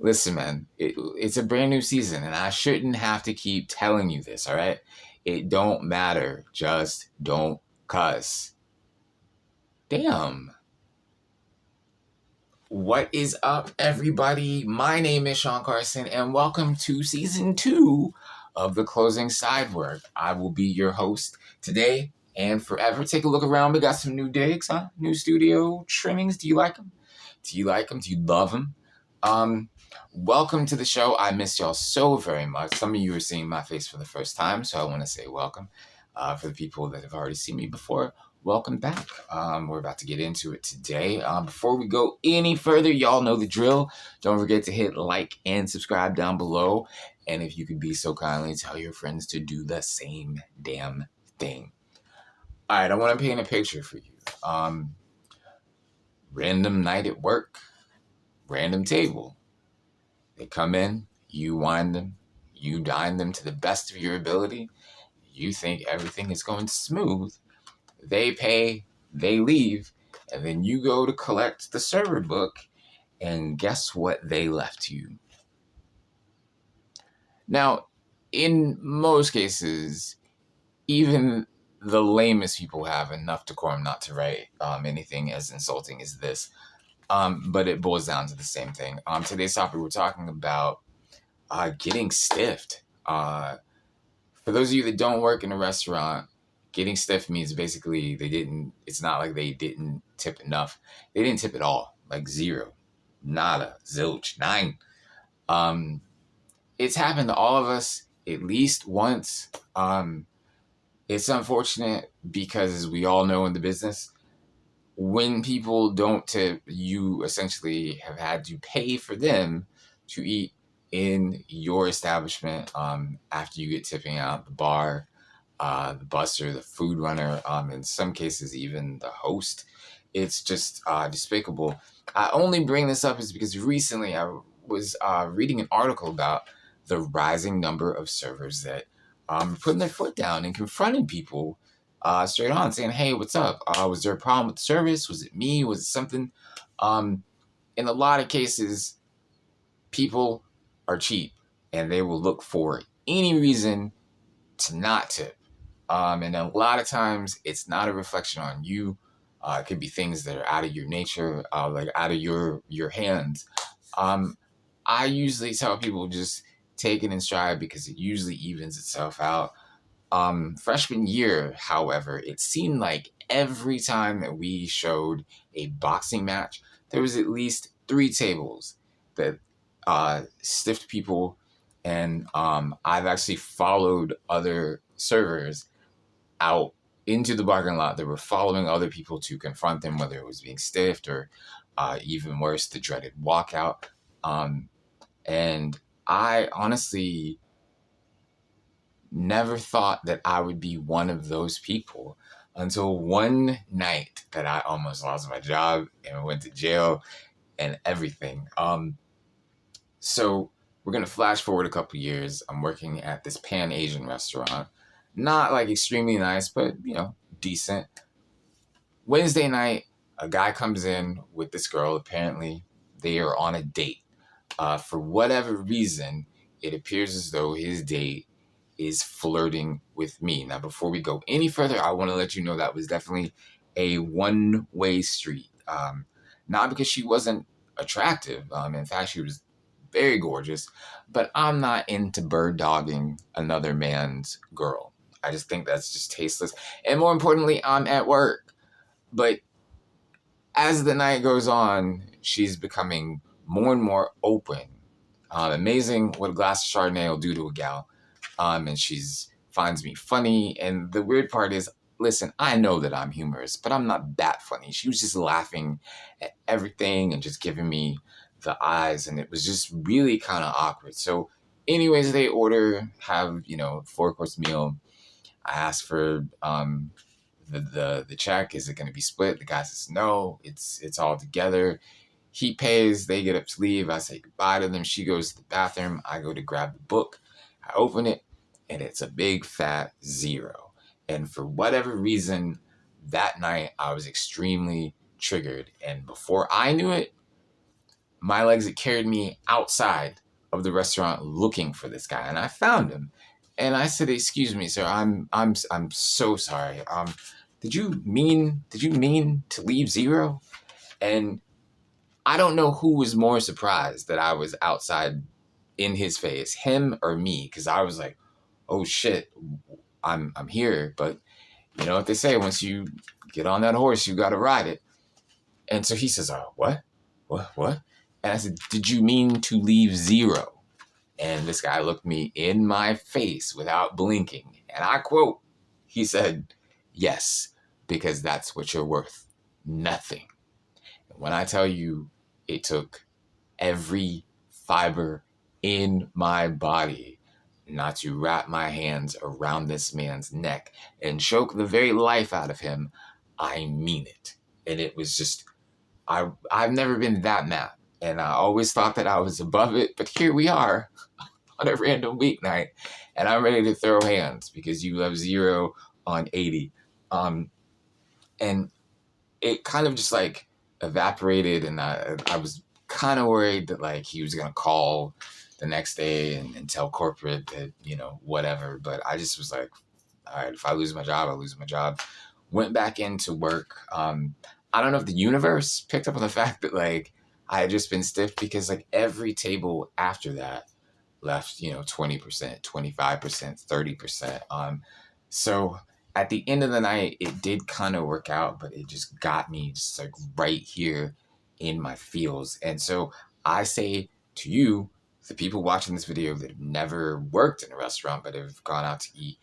Listen, man, it's a brand new season, and I shouldn't have to keep telling you this, all right? It don't matter. Just don't cuss. Damn. What is up, everybody? My name is Sean Carson, and welcome to season 2 of the Closing Sidework. I will be your host today and forever. Take a look around. We got some new digs, huh? New studio trimmings. Do you like them? Do you like them? Do you love them? Welcome to the show. I miss y'all so very much. Some of you are seeing my face for the first time, so I want to say welcome. For the people that have already seen me before, welcome back. We're about to get into it today. Before we go any further, y'all know the drill. Don't forget to hit like and subscribe down below. And if you could be so kindly, tell your friends to do the same damn thing. All right, I want to paint a picture for you. Random night at work, random table. They come in, you wine them, you dine them to the best of your ability. You think everything is going smooth. They pay, they leave, and then you go to collect the server book, and guess what they left you? Now, in most cases, even the lamest people have enough decorum not to write anything as insulting as this. But it boils down to the same thing. Today's topic, we're talking about getting stiffed. For those of you that don't work in a restaurant, getting stiffed means basically it's not like they didn't tip enough. They didn't tip at all, like zero, nada, zilch, nine. It's happened to all of us at least once. It's unfortunate because, as we all know in the business, when people don't tip, you essentially have had to pay for them to eat in your establishment after you get tipping out the bar, the busser, the food runner, in some cases even the host. It's just despicable. I only bring this up is because recently I was reading an article about the rising number of servers that putting their foot down and confronting people straight on, saying, "Hey, what's up? Was there a problem with the service? Was it me? Was it something?" In a lot of cases, people are cheap and they will look for any reason to not tip. And a lot of times, it's not a reflection on you. It could be things that are out of your nature, like out of your hands. I usually tell people just take it in stride because it usually evens itself out. Freshman year, however, it seemed like every time that we showed a boxing match, there was at least 3 tables that stiffed people, and I've actually followed other servers out into the parking lot that were following other people to confront them, whether it was being stiffed or even worse, the dreaded walkout. And I honestly never thought that I would be one of those people until one night that I almost lost my job and went to jail and everything. So we're going to flash forward a couple years. I'm working at this Pan-Asian restaurant. Not like extremely nice, but, decent. Wednesday night, a guy comes in with this girl. Apparently, they are on a date. For whatever reason, it appears as though his date is flirting with me. Now, before we go any further, I want to let you know that was definitely a one-way street. Not because she wasn't attractive. In fact, she was very gorgeous. But I'm not into bird dogging another man's girl. I just think that's just tasteless. And more importantly, I'm at work. But as the night goes on, she's becoming more and more open. Amazing what a glass of Chardonnay will do to a gal. And she's finds me funny. And the weird part is, listen, I know that I'm humorous, but I'm not that funny. She was just laughing at everything and just giving me the eyes. And it was just really kind of awkward. So anyways, they have, 4-course meal. I asked for the check. Is it going to be split? The guy says, no, it's all together. He pays. They get up to leave. I say goodbye to them. She goes to the bathroom. I go to grab the book. I open it, and it's a big fat 0. And for whatever reason, that night I was extremely triggered. And before I knew it, my legs had carried me outside of the restaurant looking for this guy, and I found him. And I said, "Excuse me, sir. I'm so sorry. Did you mean to leave zero?" And I don't know who was more surprised that I was outside in his face, him or me, because I was like, "Oh shit, I'm here." But you know what they say: once you get on that horse, you got to ride it. And so he says, "What? What?" And I said, "Did you mean to leave zero?" And this guy looked me in my face without blinking. And I quote, he said, "Yes, because that's what you're worth. Nothing." And when I tell you it took every fiber in my body not to wrap my hands around this man's neck and choke the very life out of him, I mean it. And it was just, I've never been that mad. And I always thought that I was above it, but here we are on a random weeknight, and I'm ready to throw hands because you left zero on 80. And it kind of just like evaporated, and I was kind of worried that like he was gonna call the next day and tell corporate that, you know, whatever. But I just was like, all right, if I lose my job, I lose my job. Went back into work. I don't know if the universe picked up on the fact that like I had just been stiff, because like every table after that left, you know, 20%, 25%, 30%. So at the end of the night, it did kind of work out, but it just got me just like right here in my feels. And so I say to you, the people watching this video that have never worked in a restaurant but have gone out to eat,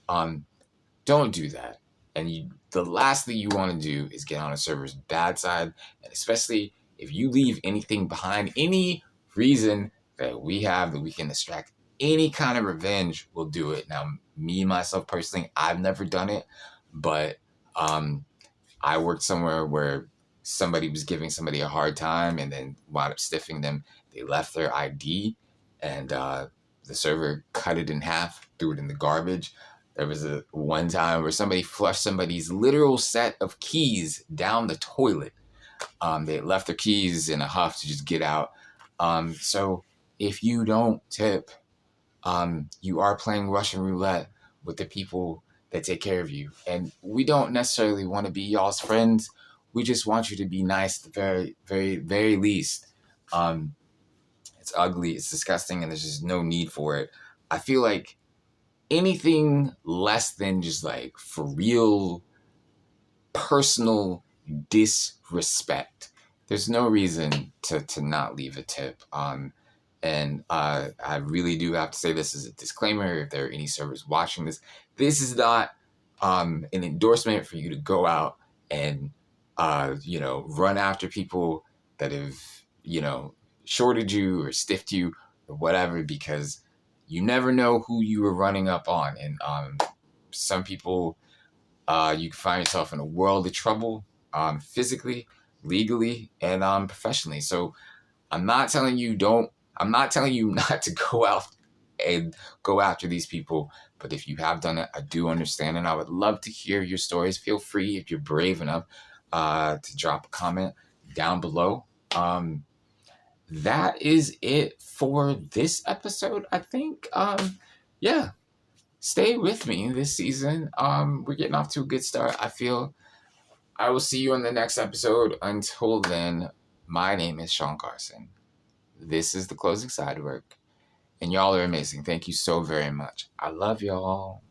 don't do that. And the last thing you want to do is get on a server's bad side, and especially if you leave anything behind, any reason that we have that we can extract any kind of revenge, we'll do it. Now, me, myself, personally, I've never done it, but I worked somewhere where somebody was giving somebody a hard time and then wound up stiffing them. They left their ID, and the server cut it in half, threw it in the garbage. There was a one time where somebody flushed somebody's literal set of keys down the toilet. They left their keys in a huff to just get out. So if you don't tip, you are playing Russian roulette with the people that take care of you. And we don't necessarily want to be y'all's friends. We just want you to be nice at the very, very, very least. It's ugly, it's disgusting, and there's just no need for it. I feel like anything less than just like for real personal disrespect, there's no reason to not leave a tip. And I really do have to say this as a disclaimer. If there are any servers watching this, this is not an endorsement for you to go out and run after people that have, shorted you or stiffed you or whatever, because you never know who you were running up on. And some people, you can find yourself in a world of trouble, physically, legally, and professionally. So I'm not telling you not to go out and go after these people. But if you have done it, I do understand, and I would love to hear your stories. Feel free, if you're brave enough, to drop a comment down below. That is it for this episode, I think. Yeah, stay with me this season. We're getting off to a good start, I feel. I will see you in the next episode. Until then, my name is Sean Carson. This is the closing Sidework, and y'all are amazing. Thank you so very much. I love y'all.